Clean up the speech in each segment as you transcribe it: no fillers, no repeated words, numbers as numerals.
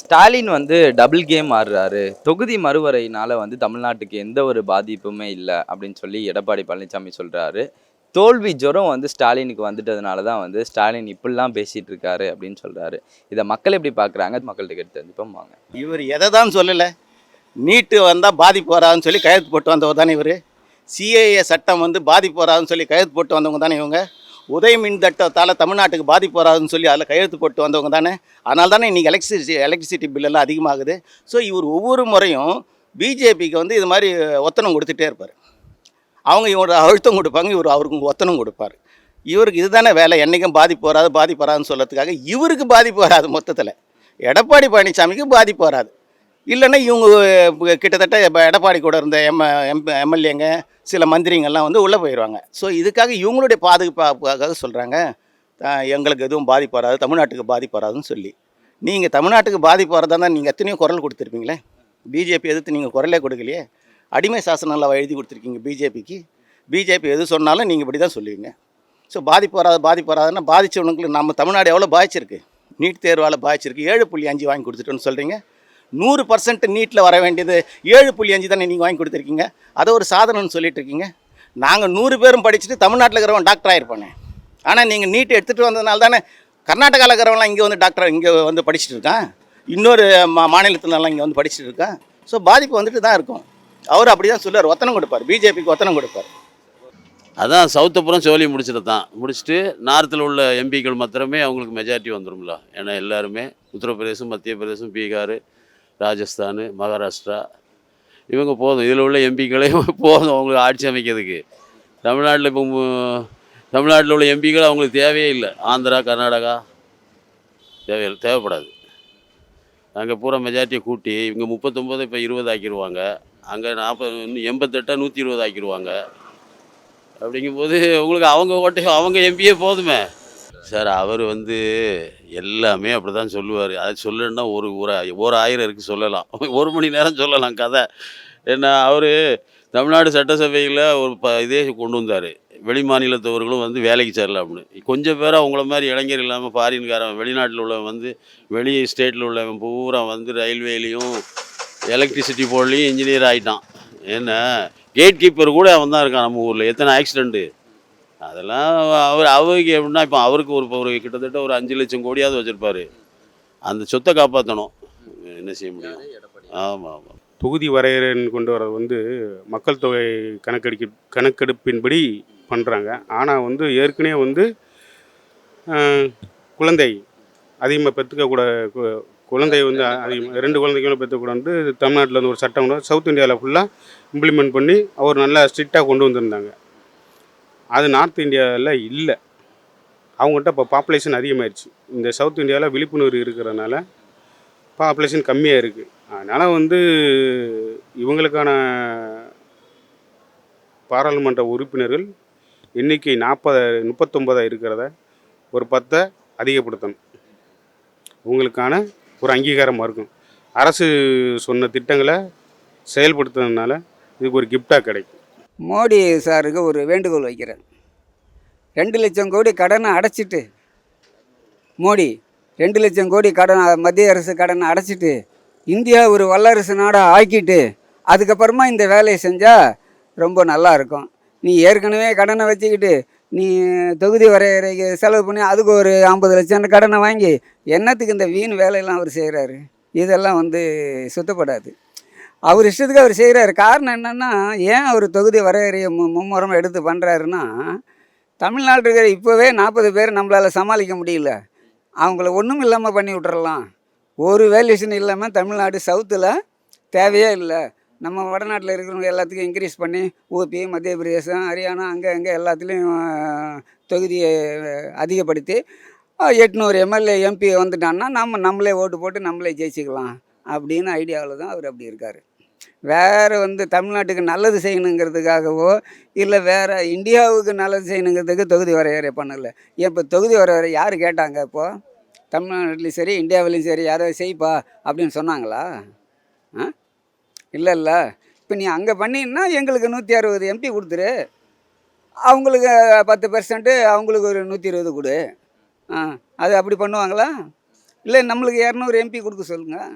ஸ்டாலின் வந்து double game ஆடுறாரு. தொகுதி மறுவரையினால வந்து தமிழ்நாட்டுக்கு எந்த ஒரு பாதிப்புமே இல்ல அப்படின்னு சொல்லி எடப்பாடி பழனிசாமி சொல்றாரு. தோல்வி ஜுரம் வந்து ஸ்டாலினுக்கு வந்துட்டதுனால தான் வந்து ஸ்டாலின் இப்படிலாம் பேசிட்டு இருக்காரு அப்படின்னு சொல்றாரு. இத மக்கள் எப்படி பார்க்குறாங்க? மக்கள்ட்ட கேட்டு தெரிஞ்சுப்போம் வாங்க. இவர் எதை தான் சொல்லலை. நீட்டு வந்தால் பாதிப்பு வராதுன்னு சொல்லி கையெழுத்து போட்டு வந்தவர் தானே இவர். சிஏஏ சட்டம் வந்து பாதிப்பு வராதுன்னு சொல்லி கையெழுத்து போட்டு வந்தவங்க தானே இவங்க. உதய மின் திட்டத்தால் தமிழ்நாட்டுக்கு பாதிப்பு வராதுன்னு சொல்லி அதில் கையெழுத்து போட்டு வந்தவங்க தானே. அதனால தானே இன்றைக்கி எலக்ட்ரிசிட்டி பில்லெல்லாம் அதிகமாகுது. ஸோ இவர் ஒவ்வொரு முறையும் பிஜேபிக்கு வந்து இது மாதிரி ஒத்தனம் கொடுத்துட்டே இருப்பார். அவங்க இவரோட அழுத்தம் கொடுப்பாங்க, இவர் அவருக்கு ஒத்தனம் கொடுப்பார். இவருக்கு இதுதானே வேலை, என்றைக்கும் பாதிப்பு வராதுன்னு சொல்கிறதுக்காக. இவருக்கு பாதிப்பு வராது, மொத்தத்தில் எடப்பாடி பழனிசாமிக்கு பாதிப்பு வராது. இல்லைன்னா இவங்க கிட்டத்தட்ட இப்போ எடப்பாடி கூட இருந்த எம்எல்ஏங்க சில மந்திரிங்கள்லாம் வந்து உள்ளே போயிடுவாங்க. ஸோ இதுக்காக இவங்களுடைய பாதுகாப்புக்காக சொல்கிறாங்க எங்களுக்கு எதுவும் பாதிப்பு வராது, தமிழ்நாட்டுக்கு பாதிப்பு வராதுன்னு சொல்லி. நீங்கள் தமிழ்நாட்டுக்கு பாதிப்பு வரதா தான் நீங்கள் எத்தனையோ குரல் கொடுத்துருப்பீங்களே. பிஜேபி எதிர்த்து நீங்கள் குரலே கொடுக்கலையே. அடிமை சாசனம்லாம் எழுதி கொடுத்துருக்கீங்க பிஜேபிக்கு. பிஜேபி எது சொன்னாலும் நீங்கள் இப்படி தான் சொல்லுவீங்க. ஸோ பாதிப்பு வராதுன்னா பாதித்தவனுக்கு நம்ம தமிழ்நாடு எவ்வளோ பாதிச்சிருக்கு. நீட் தேர்வால் பாதிச்சிருக்கு. 7.5 வாங்கி கொடுத்துட்டோன்னு சொல்கிறீங்க. 100% நீட்டில் வர வேண்டியது 7.5 தானே நீங்கள் வாங்கி கொடுத்துருக்கீங்க. அதை ஒரு சாதனைன்னு சொல்லிட்டு இருக்கீங்க. நாங்கள் 100 பேரும் படிச்சுட்டு தமிழ்நாட்டில் இருக்கிறவன் டாக்டர் ஆகிருப்பானே. ஆனால் நீங்கள் நீட் எடுத்துகிட்டு வந்ததுனால தானே கர்நாடகாவில் இருக்கிறவங்களாம் இங்கே வந்து டாக்டர் இங்கே வந்து படிச்சுட்டு இருக்கான். இன்னொரு மாநிலத்துலலாம் இங்கே வந்து படிச்சுட்டு இருக்கான். ஸோ பாதிப்பு வந்துட்டு தான் இருக்கும். அவர் அப்படி தான் சொல்லுவார், ஒத்தனம் கொடுப்பார், பிஜேபிக்கு ஒத்தனம் கொடுப்பார். அதான் சவுத்தப்புறம் சோழி முடிச்சுட்டு தான் முடிச்சுட்டு நார்த்தில் உள்ள எம்பிக்கள் மாத்திரமே அவங்களுக்கு மெஜாரிட்டி வந்துடும்ல. ஏன்னா எல்லாருமே உத்தரப்பிரதேசம், மத்திய பிரதேசம், பீகார், ராஜஸ்தான், மகாராஷ்டிரா இவங்க போதும். இதில் உள்ள எம்பிக்களே போதும் அவங்களுக்கு ஆட்சி அமைக்கிறதுக்கு. தமிழ்நாட்டில் உள்ள எம்பிக்கள் அவங்களுக்கு தேவையே இல்லை. ஆந்திரா, கர்நாடகா தேவைப்படாது. அங்கே பூரா மெஜாரிட்டியை கூட்டி இவங்க 39 இப்போ 20 ஆக்கிடுவாங்க. அங்கே 88 120 ஆக்கிடுவாங்க. அப்படிங்கும்போது உங்களுக்கு அவங்க ஓட்டை அவங்க எம்பியே போதுமே சார். அவர் வந்து எல்லாமே அப்படி தான் சொல்லுவார். அது சொல்லணுன்னா ஒரு 1000 இருக்குது சொல்லலாம். 1 மணி நேரம் சொல்லலாம் கதை. ஏன்னா அவர் தமிழ்நாடு சட்டசபையில் ஒரு இதே கொண்டு வந்தார். வெளி மாநிலத்தவர்களும் வந்து வேலைக்கு சேரல அப்படின்னு. கொஞ்சம் பேர் அவங்கள மாதிரி இளைஞர் இல்லாமல் ஃபாரின்காரன் வெளிநாட்டில் உள்ளவன் வந்து வெளி ஸ்டேட்டில் உள்ளவன் பூரா வந்து ரயில்வேலையும் எலக்ட்ரிசிட்டி போர்ட்லேயும் இன்ஜினியர் ஆகிட்டான். ஏன்னா கேட் கீப்பர் கூட அவன் தான் இருக்கான் நம்ம ஊரில். எத்தனை ஆக்சிடெண்ட்டு அதெல்லாம். அவருக்கு எப்படின்னா இப்போ அவருக்கு ஒரு கிட்டத்தட்ட ஒரு 5 லட்சம் கோடியாவது வச்சுருப்பார். அந்த சொத்தை காப்பாற்றணும். என்ன செய்ய முடியும்? ஆமாம் ஆமாம். தொகுதி வரையறைன்னு கொண்டு வரது வந்து மக்கள் தொகை கணக்கெடுப்பின்படி பண்ணுறாங்க. ஆனால் வந்து ஏற்கனவே வந்து குழந்தை அதிகமாக பெற்றுக்கக்கூட குழந்தை வந்து அதிகமாக 2 குழந்தைகளும் பெற்றுக்கூட வந்து தமிழ்நாட்டில் வந்து ஒரு சட்டம் வந்து சவுத் இந்தியாவில் ஃபுல்லாக இம்ப்ளிமெண்ட் பண்ணி அவர் நல்லா ஸ்ட்ரிக்டாக கொண்டு வந்திருந்தாங்க. அது நார்த் இந்தியாவில் இல்லை. அவங்ககிட்ட இப்போ பாப்புலேஷன் அதிகமாகிடுச்சு. இந்த சவுத் இந்தியாவில் விழிப்புணர்வு இருக்கிறதுனால பாப்புலேஷன் கம்மியாக இருக்குது. அதனால் வந்து இவங்களுக்கான பாராளுமன்ற உறுப்பினர்கள் எண்ணிக்கை 39 இருக்கிறத ஒரு 10 அதிகப்படுத்தணும். உங்களுக்கான ஒரு அங்கீகாரமாக இருக்கும். அரசு சொன்ன திட்டங்களை செயல்படுத்துறதுனால இதுக்கு ஒரு கிஃப்டாக கிடைக்கும். மோடி சாருக்கு ஒரு வேண்டுகோள் வைக்கிறேன். 2 லட்சம் கோடி கடனை அடைச்சிட்டு மோடி 2 லட்சம் கோடி கடன் மத்திய அரசு கடனை அடைச்சிட்டு இந்தியா ஒரு வல்லரசு நாடாக ஆக்கிட்டு அதுக்கப்புறமா இந்த வேலையை செஞ்சால் ரொம்ப நல்லா இருக்கும். நீ ஏற்கனவே கடனை வச்சுக்கிட்டு நீ தொகுதி வரையறைக்கு செலவு பண்ணி அதுக்கு ஒரு 50 லட்சம் கடனை வாங்கி என்னத்துக்கு இந்த வீண் வேலையெல்லாம் அவர் செய்கிறாரு? இதெல்லாம் வந்து சுத்தப்படாது. அவர் இஷ்டத்துக்கு அவர் செய்கிறாரு. காரணம் என்னென்னா, ஏன் அவர் தொகுதி வரையறையை மும்முரமாக எடுத்து பண்ணுறாருன்னா, தமிழ்நாட்டுக்கு இப்போவே 40 பேர் நம்மளால் சமாளிக்க முடியல. அவங்கள ஒன்றும் இல்லாமல் பண்ணி விட்டுறலாம். ஒரு வேல்யூஷன் இல்லாமல் தமிழ்நாடு சவுத்தில் தேவையே இல்லை. நம்ம வடநாட்டில் இருக்கிறவங்க எல்லாத்துக்கும் இன்க்ரீஸ் பண்ணி ஊபி, மத்திய பிரதேசம், ஹரியானா அங்கே எல்லாத்துலேயும் தொகுதியை அதிகப்படுத்தி 800 எம்எல்ஏ எம்பி வந்துட்டான்னா நம்மளே ஓட்டு போட்டு நம்மளே ஜெயிச்சிக்கலாம் அப்படின்னு ஐடியாவில் தான் அவர் அப்படி இருக்கார். வேறு வந்து தமிழ்நாட்டுக்கு நல்லது செய்யணுங்கிறதுக்காகவோ இல்லை வேறு இந்தியாவுக்கு நல்லது செய்யணுங்கிறதுக்கு தொகுதி வரையறை பண்ணலை. இப்போ தொகுதி வரையறை யார் கேட்டாங்க? இப்போது தமிழ்நாட்டிலையும் சரி இந்தியாவிலையும் சரி யாராவது செய்ப்பா அப்படின்னு சொன்னாங்களா? இல்லை. இப்போ நீ அங்கே பண்ணின்னா எங்களுக்கு 160 எம்பி கொடுத்துரு, அவங்களுக்கு 10% அவங்களுக்கு ஒரு 120 கொடு. அது அப்படி பண்ணுவாங்களா? இல்லை நம்மளுக்கு 200 எம்பி கொடுக்க சொல்லுங்கள்.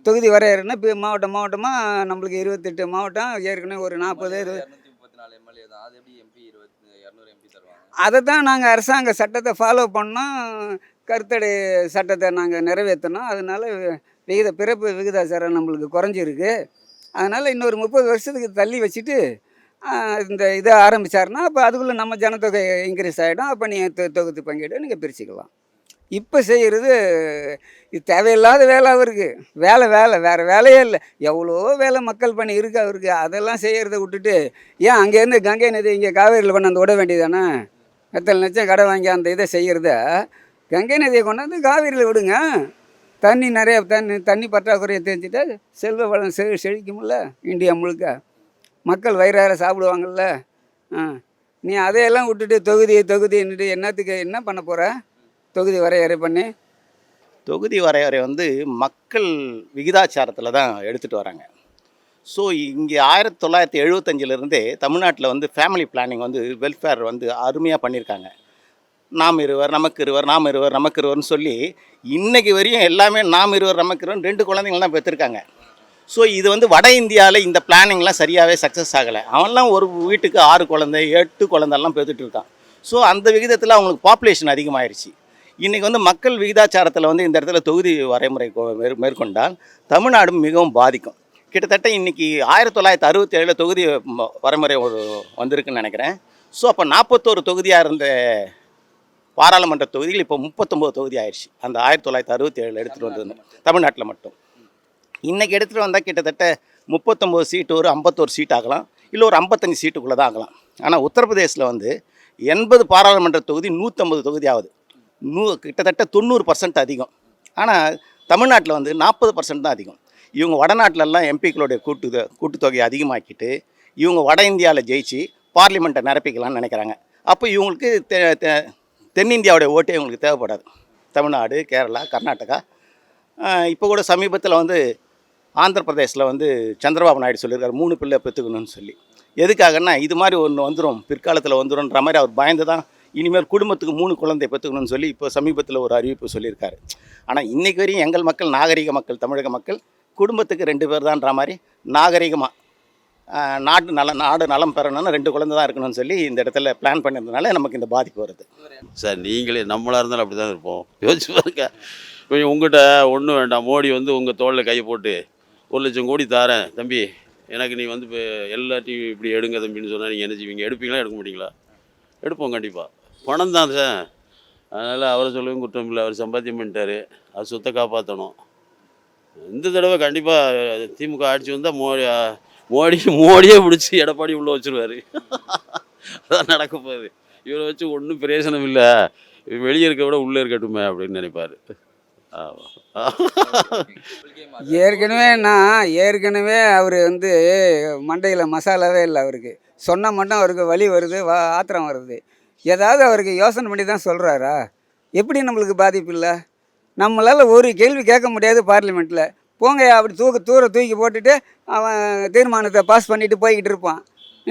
தொகுதி வரையறைன்னா இப்போ மாவட்டமாக நம்மளுக்கு 28 மாவட்டம், ஏற்கனவே ஒரு 40 234 எம்எல்ஏ தான். அது எப்படி எம்பி 200 எம்பி தருவாங்க? அதை தான் நாங்கள் அரசாங்க சட்டத்தை ஃபாலோ பண்ணோம். கருத்தடை சட்டத்தை நாங்கள் நிறைவேற்றணும். அதனால பிறப்பு விகிதாச்சாரம் நம்மளுக்கு குறைஞ்சிருக்கு. அதனால் இன்னொரு 30 வருஷத்துக்கு தள்ளி வச்சுட்டு இந்த இதை ஆரம்பித்தாருன்னா அப்போ அதுக்குள்ளே நம்ம ஜனத்தொகை இன்க்ரீஸ் ஆகிடும். அப்போ நீங்கள் தொகுதி பங்கீடு நீங்கள் பிரிச்சுக்கலாம். இப்போ செய்கிறது இது தேவையில்லாத வேலை அவருக்கு. வேலை வேறு வேலையே இல்லை. எவ்வளோ வேலை மக்கள் பணி இருக்குது அவருக்கு. அதெல்லாம் செய்கிறத விட்டுட்டு ஏன் அங்கேருந்து கங்கை நதி இங்கே காவேரியில் கொண்டாந்து விட வேண்டியதானே? எத்தனை லட்சம் கடை வாங்கி அந்த இதை செய்கிறத கங்கை நதியை கொண்டாந்து காவேரியில் விடுங்க. தண்ணி நிறைய தண்ணி பற்றாக்குறையை தெரிஞ்சுட்டா செல்வ வளம் செழிக்கும்ல இந்தியா முழுக்க. மக்கள் வயிறார சாப்பிடுவாங்கள்ல. நீ அதையெல்லாம் விட்டுட்டு தொகுதின்னுட்டு என்னத்துக்கு என்ன பண்ண போகிற? தொகுதி வரையறை பண்ணி தொகுதி வரையறை வந்து மக்கள் விகிதாச்சாரத்தில் தான் எடுத்துகிட்டு வராங்க. ஸோ இங்கே 1975லேருந்தே தமிழ்நாட்டில் வந்து ஃபேமிலி பிளானிங் வந்து வெல்ஃபேர் வந்து அருமையாக பண்ணியிருக்காங்க. நாம் இருவர் நமக்கு இருவர், நாம் இருவர் நமக்கு இருவர்னு சொல்லி இன்றைக்கி வரையும் எல்லாமே நாம் இருவர் நமக்கு இருவர் 2 குழந்தைங்கள் தான் பெற்றிருக்காங்க. ஸோ இது வந்து வட இந்தியாவில் இந்த பிளானிங்லாம் சரியாகவே சக்ஸஸ் ஆகலை. அவன்லாம் ஒரு வீட்டுக்கு 6 குழந்தை 8 குழந்தைலாம் பெற்றுட்டு இருக்கான். ஸோ அந்த விகிதத்தில் அவங்களுக்கு பாப்புலேஷன் அதிகமாகிடுச்சு. இன்றைக்கி வந்து மக்கள் விகிதாச்சாரத்தில் வந்து இந்த இடத்துல தொகுதி வரைமுறை மேற்கொண்டால் தமிழ்நாடு மிகவும் பாதிக்கும். கிட்டத்தட்ட இன்றைக்கி 1967 தொகுதி வரைமுறை வந்திருக்குன்னு நினைக்கிறேன். ஸோ அப்போ 41 தொகுதியாக இருந்த பாராளுமன்ற தொகுதிகள் இப்போ 39 தொகுதி ஆயிடுச்சு. அந்த 1967 எடுத்துகிட்டு வந்தது தமிழ்நாட்டில் மட்டும். இன்றைக்கி எடுத்துகிட்டு வந்தால் கிட்டத்தட்ட 39 சீட்டு ஒரு 51 சீட் ஆகலாம், இல்லை ஒரு 55 சீட்டுக்குள்ளே தான் ஆகலாம். ஆனால் உத்தரப்பிரதேசில் வந்து 80 பாராளுமன்ற தொகுதி 150 தொகுதி ஆகுது. கிட்டத்தட்ட 90% அதிகம். ஆனால் தமிழ்நாட்டில் வந்து 40% தான் அதிகம். இவங்க வடநாட்டிலலாம் எம்பிக்களுடைய கூட்டுத்தொகையை அதிகமாக்கிட்டு இவங்க வட இந்தியாவில் ஜெயிச்சு பார்லிமெண்ட்டை நிரப்பிக்கலாம்னு நினைக்கிறாங்க. அப்போ இவங்களுக்கு தென்னிந்தியாவுடைய ஓட்டே இவங்களுக்கு தேவைப்படாது. தமிழ்நாடு, கேரளா, கர்நாடகா, இப்போ கூட சமீபத்தில் வந்து ஆந்திர பிரதேசில் வந்து சந்திரபாபு நாயுடு சொல்லியிருக்காரு 3 பிள்ளை பெற்றுக்கணும்னு சொல்லி. எதுக்காகன்னா இது மாதிரி ஒன்று வந்துடும், பிற்காலத்தில் வந்துடும்ன்ற மாதிரி அவர் பயந்து தான் இனிமேல் குடும்பத்துக்கு 3 குழந்தை பெற்றுக்கணும்னு சொல்லி இப்போ சமீபத்தில் ஒரு அறிவிப்பு சொல்லியிருக்காரு. ஆனால் இன்றைக்கு வரையும் எங்கள் மக்கள், நாகரிக மக்கள், தமிழக மக்கள் குடும்பத்துக்கு 2 பேர் தான்ற மாதிரி நாகரிகமாக நாடு நலம் பெறணும்னு 2 குழந்தை தான் இருக்கணும்னு சொல்லி இந்த இடத்துல பிளான் பண்ணியிருந்தனால நமக்கு இந்த பாதிப்பு வருது. சார் நீங்களே நம்மளாக இருந்தாலும் அப்படி தான் இருப்போம். யோசிச்சு பாருங்க. கொஞ்சம் உங்கள்கிட்ட ஒன்றும் வேண்டாம், மோடி வந்து உங்கள் தோளில் கை போட்டு 1 லட்சம் கோடி தாரேன் தம்பி, எனக்கு நீ வந்து இப்போ எல்லாத்தையும் இப்படி எடுங்க தம்பின்னு சொன்னால் நீங்கள் என்ன செய்வீங்க? எடுப்பீங்களா எடுக்க மாட்டீங்களா? எடுப்போம் கண்டிப்பாக. பணம் தான் சார். அதனால் அவரை சொல்லவும் குற்றம் இல்லை. அவர் சம்பாத்தியம் பண்ணிட்டார், அது சொத்தை காப்பாற்றணும். இந்த தடவை கண்டிப்பாக திமுக ஆட்சி வந்தால் மோடியே பிடிச்சி எடப்பாடி உள்ளே வச்சுருவார். அதான் நடக்க போகுது. இவரை வச்சு ஒன்றும் பிரயோசனம் இல்லை, வெளியே இருக்க விட உள்ளே இருக்கட்டுமே அப்படின்னு நினைப்பார். ஏற்கனவே அவர் வந்து மண்டையில் மசாலாவே இல்லை. அவருக்கு சொன்னால் மட்டும் அவருக்கு வலி வருது, ஆத்திரம் வருது. ஏதாவது அவருக்கு யோசனை பண்ணி தான் சொல்கிறாரா? எப்படி நம்மளுக்கு பாதிப்பு இல்லை? நம்மளால் ஒரு கேள்வி கேட்க முடியாது பார்லிமெண்ட்டில். போங்க அப்படி தூக்கி போட்டுட்டு அவன் தீர்மானத்தை பாஸ் பண்ணிவிட்டு போய்கிட்டு இருப்பான்.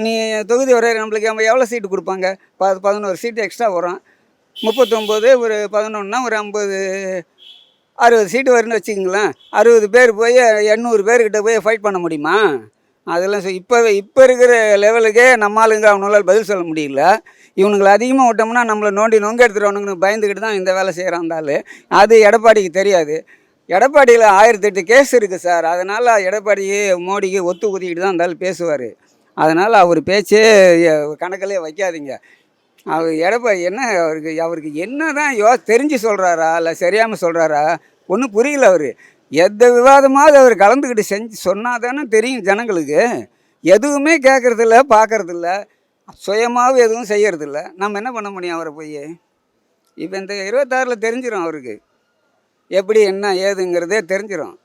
நீ தொகுதி வரை நம்மளுக்கு எவ்வளோ சீட்டு கொடுப்பாங்க? 11 சீட்டு எக்ஸ்ட்ரா வரும். 39 ஒரு 11னா ஒரு 60 சீட்டு வரும்னு வச்சுக்கிங்களேன். 60 பேர் போய் 800 பேர்கிட்ட போய் ஃபைட் பண்ண முடியுமா? அதெல்லாம் இப்போ இருக்கிற லெவலுக்கே நம்ம ஆளுங்க அவங்களால பதில் சொல்ல முடியல. இவனுங்களை அதிகமாக விட்டோம்னா நம்மளை நொங்க எடுத்துகிட்டு பயந்துக்கிட்டு தான் இந்த வேலை செய்கிறாந்தாலும் அது எடப்பாடிக்கு தெரியாது. எடப்பாடியில் 1008 கேஸ் இருக்குது சார். அதனால் எடப்பாடியே மோடிக்கு ஒத்து ஊதிக்கிட்டு தான் இருந்தாலும் பேசுவார். அதனால் அவர் பேச்சே கணக்கிலே வைக்காதீங்க. அவர் எடப்பாடி என்ன அவருக்கு என்ன தான் தெரிஞ்சு சொல்கிறாரா இல்லை சரியாமல் சொல்கிறாரா ஒன்றும் புரியல. அவர் எந்த விவாதமாவது அவர் கலந்துக்கிட்டு சொன்னால் தானே தெரியும் ஜனங்களுக்கு. எதுவுமே கேட்குறதில்ல, பார்க்குறதில்ல, சுயமாகவும் எதுவும் செய்கிறதில்ல. நம்ம என்ன பண்ண முடியும் அவரை போய்? இப்போ இந்த 26ல் தெரிஞ்சிடும் அவருக்கு எப்படி என்ன ஏதுங்கிறதே தெரிஞ்சிடும்.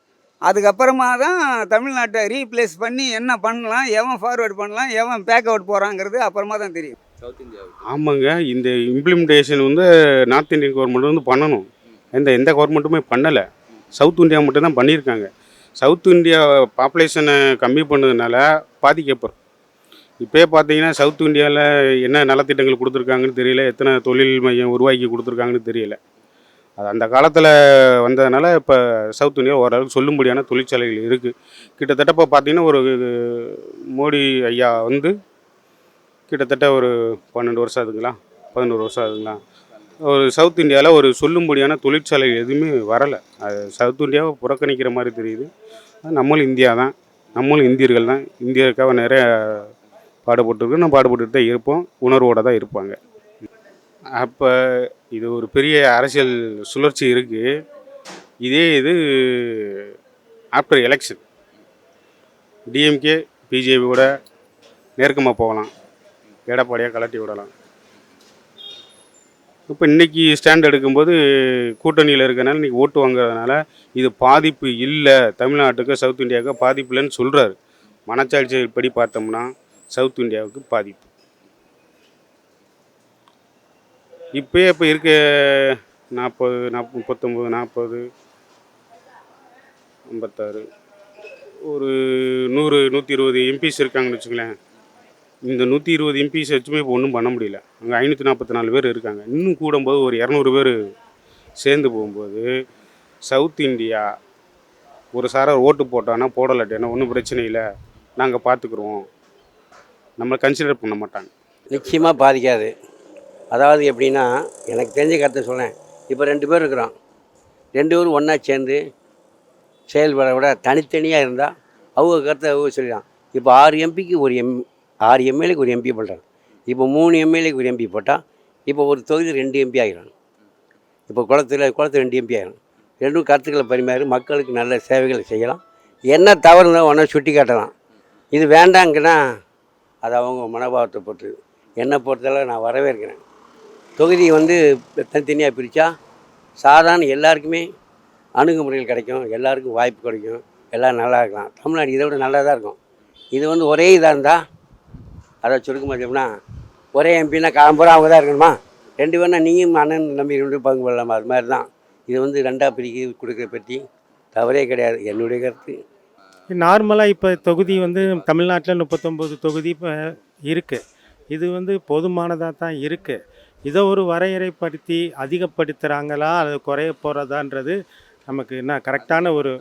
அதுக்கப்புறமா தான் தமிழ்நாட்டை ரீப்ளேஸ் பண்ணி என்ன பண்ணலாம், எவன் ஃபார்வேர்டு பண்ணலாம், எவன் பேக் அவுட் போகிறாங்கிறது அப்புறமா தான் தெரியும். சவுத் இந்தியாவுக்கு ஆமாங்க. இந்த இம்ப்ளிமெண்டேஷன் வந்து நார்த் இந்தியன் கவர்மெண்ட் வந்து பண்ணணும். எந்த கவர்மெண்ட்டுமே பண்ணலை. சவுத் இந்தியா மட்டும் தான் பண்ணியிருக்காங்க. சவுத் இந்தியா பாப்புலேஷனை கம்மி பண்ணதுனால பாதிக்கப்படும். இப்போயே பார்த்தீங்கன்னா சவுத் இந்தியாவில் என்ன நலத்திட்டங்கள் கொடுத்துருக்காங்கன்னு தெரியல, எத்தனை தொழில் மையம் உருவாக்கி கொடுத்துருக்காங்கன்னு தெரியல. அது அந்த காலத்தில் வந்ததுனால இப்போ சவுத் இந்தியா ஓரளவுக்கு சொல்லும்படியான தொழிற்சாலைகள் இருக்குது. கிட்டத்தட்ட இப்போ பார்த்தீங்கன்னா ஒரு மோடி ஐயா வந்து கிட்டத்தட்ட ஒரு 12 வருஷம் ஆகுதுங்களா, 11 வருஷம் ஆகுதுங்களா, ஒரு சவுத் இந்தியாவில் ஒரு சொல்லும்படியான தொழிற்சாலை எதுவுமே வரலை. அது சவுத் இந்தியாவை புறக்கணிக்கிற மாதிரி தெரியுது. நம்மளும் இந்தியா தான், நம்மளும் இந்தியர்கள் தான், இந்தியாவுக்காக நிறைய பாடுபட்டுருக்கு, நம்ம பாடுபட்டுட்டு தான் இருப்போம், உணர்வோடு தான் இருப்பாங்க. அப்போ இது ஒரு பெரிய அரசியல் சுழற்சி இருக்குது. இதே இது ஆஃப்டர் எலெக்ஷன் டிஎம்கே பிஜேபி கூட நெருக்கமாக போகலாம், எடப்பாடியாக கலட்டி விடலாம். இப்போ இன்றைக்கி ஸ்டாண்ட் எடுக்கும்போது கூட்டணியில் இருக்கனால இன்றைக்கி ஓட்டு வாங்குறதுனால இது பாதிப்பு இல்லை, தமிழ்நாட்டுக்கு சவுத் இந்தியாவுக்கு பாதிப்பு இல்லைன்னு சொல்கிறாரு. மனச்சாட்சி படி பார்த்தோம்னா சவுத் இந்தியாவுக்கு பாதிப்பு. இப்போயே இப்போ இருக்க 40 39 40 56 ஒரு 100 120 எம்பிஸ் இருக்காங்கன்னு வச்சுங்களேன். இந்த 120 எம்பிஸ் வச்சுமே இப்போ ஒன்றும் பண்ண முடியல. அங்கே 544 பேர் இருக்காங்க. இன்னும் கூடும்போது ஒரு 200 பேர் சேர்ந்து போகும்போது சவுத் இந்தியா ஒரு சாரார் ஓட்டு போட்டான்னா போடலாட்டேன்னா ஒன்றும் பிரச்சனை இல்லை, நாங்கள் பார்த்துக்குருவோம், நம்மளை கன்சிடர் பண்ண மாட்டாங்க. நிச்சயமாக பாதிக்காது. அதாவது எப்படின்னா, எனக்கு தெரிஞ்ச கருத்தை சொல்லேன். இப்போ 2 பேர் இருக்கிறோம், 2 பேரும் ஒன்றா சேர்ந்து செயல்பட விட தனித்தனியாக இருந்தால் அவங்க கருத்தை அவங்க சொல்லிடலாம். இப்போ 6 எம்பிக்கு 6 எம்எல்ஏக்கு ஒரு எம்பி பண்ணுறாங்க. இப்போ 3 எம்எல்ஏக்கு ஒரு எம்பி போட்டால் இப்போ ஒரு தொகுதி 2 எம்பி ஆகிடும். இப்போ குளத்தில் 2 எம்பி ஆகிடும். ரெண்டும் கருத்துக்களை பரிமாறி மக்களுக்கு நல்ல சேவைகளை செய்யலாம். என்ன தவறுனா ஒன்றா சுட்டி காட்டலாம். இது வேண்டாங்கன்னா அது அவங்க மனோபாவத்தை பொறுத்து. என்னை பொறுத்தளவு நான் வரவேற்கிறேன். தொகுதி வந்து தனித்தனியாக பிரித்தா சாதாரண எல்லாருக்குமே அணுகுமுறைகள் கிடைக்கும், எல்லாருக்கும் வாய்ப்பு கிடைக்கும், எல்லோரும் நல்லா இருக்கலாம். தமிழ்நாடு இதை விட நல்லா தான் இருக்கும். இது வந்து ஒரே இதாக இருந்தால், அதை சுருக்கமாக எப்படின்னா, ஒரே எம்பின்னா காம்பூரா அவங்க தான் இருக்கணுமா, 2 பேர்னா நீயும் அண்ணன் நம்பி 2 பங்கு போடலாமா, அது மாதிரி தான். இது வந்து 2ஆக பிரிக்க கொடுக்குற பற்றி தவறே கிடையாது, என்னுடைய கருத்து. நார்மலாக இப்போ தொகுதி வந்து தமிழ்நாட்டில் 39 தொகுதி இப்போ இருக்குது. இது வந்து போதுமானதாக தான் இருக்குது. இதை ஒரு வரையறைப்படுத்தி அதிகப்படுத்துகிறாங்களா அல்லது குறைய போகிறதான்றது நமக்கு என்ன கரெக்டான ஒரு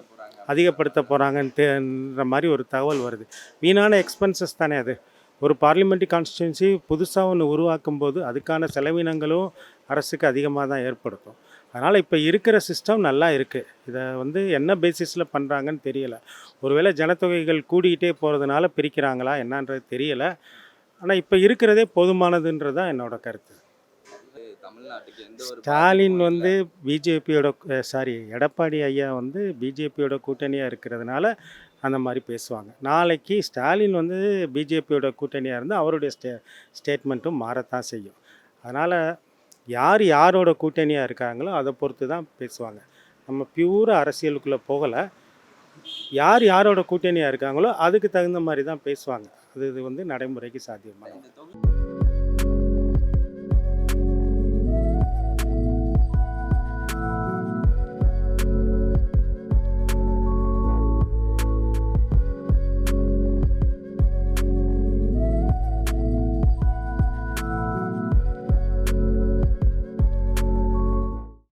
அதிகப்படுத்த போகிறாங்கன்ற மாதிரி ஒரு தகவல் வருது. வீணான எக்ஸ்பென்சஸ் தானே அது. ஒரு பார்லிமெண்ட்ரி கான்ஸ்டிடுவன்சி புதுசாக ஒன்று உருவாக்கும் போது அதுக்கான செலவினங்களும் அரசுக்கு அதிகமாக தான் ஏற்படுத்தும். அதனால் இப்போ இருக்கிற சிஸ்டம் நல்லா இருக்குது. இதை வந்து என்ன பேசிஸில் பண்ணுறாங்கன்னு தெரியலை. ஒருவேளை ஜனத்தொகைகள் கூடிக்கிட்டே போகிறதுனால பிரிக்கிறாங்களா என்னன்றது தெரியலை. ஆனால் இப்போ இருக்கிறதே போதுமானதுன்றது தான் என்னோட கருத்து. ஸ்டாலின் வந்து பிஜேபியோட எடப்பாடி ஐயா வந்து பிஜேபியோட கூட்டணியாக இருக்கிறதுனால அந்த மாதிரி பேசுவாங்க. நாளைக்கு ஸ்டாலின் வந்து பிஜேபியோட கூட்டணியாக இருந்தால் அவருடைய ஸ்டேட்மெண்ட்டும் மாறத்தான் செய்யும். அதனால் யாரோட கூட்டணியாக இருக்காங்களோ அதை பொறுத்து தான் பேசுவாங்க. நம்ம பியூராக அரசியலுக்குள்ளே போகலை. யாரோட கூட்டணியாக இருக்காங்களோ அதுக்கு தகுந்த மாதிரி தான் பேசுவாங்க. அது வந்து நடைமுறைக்கு சாத்தியமாக.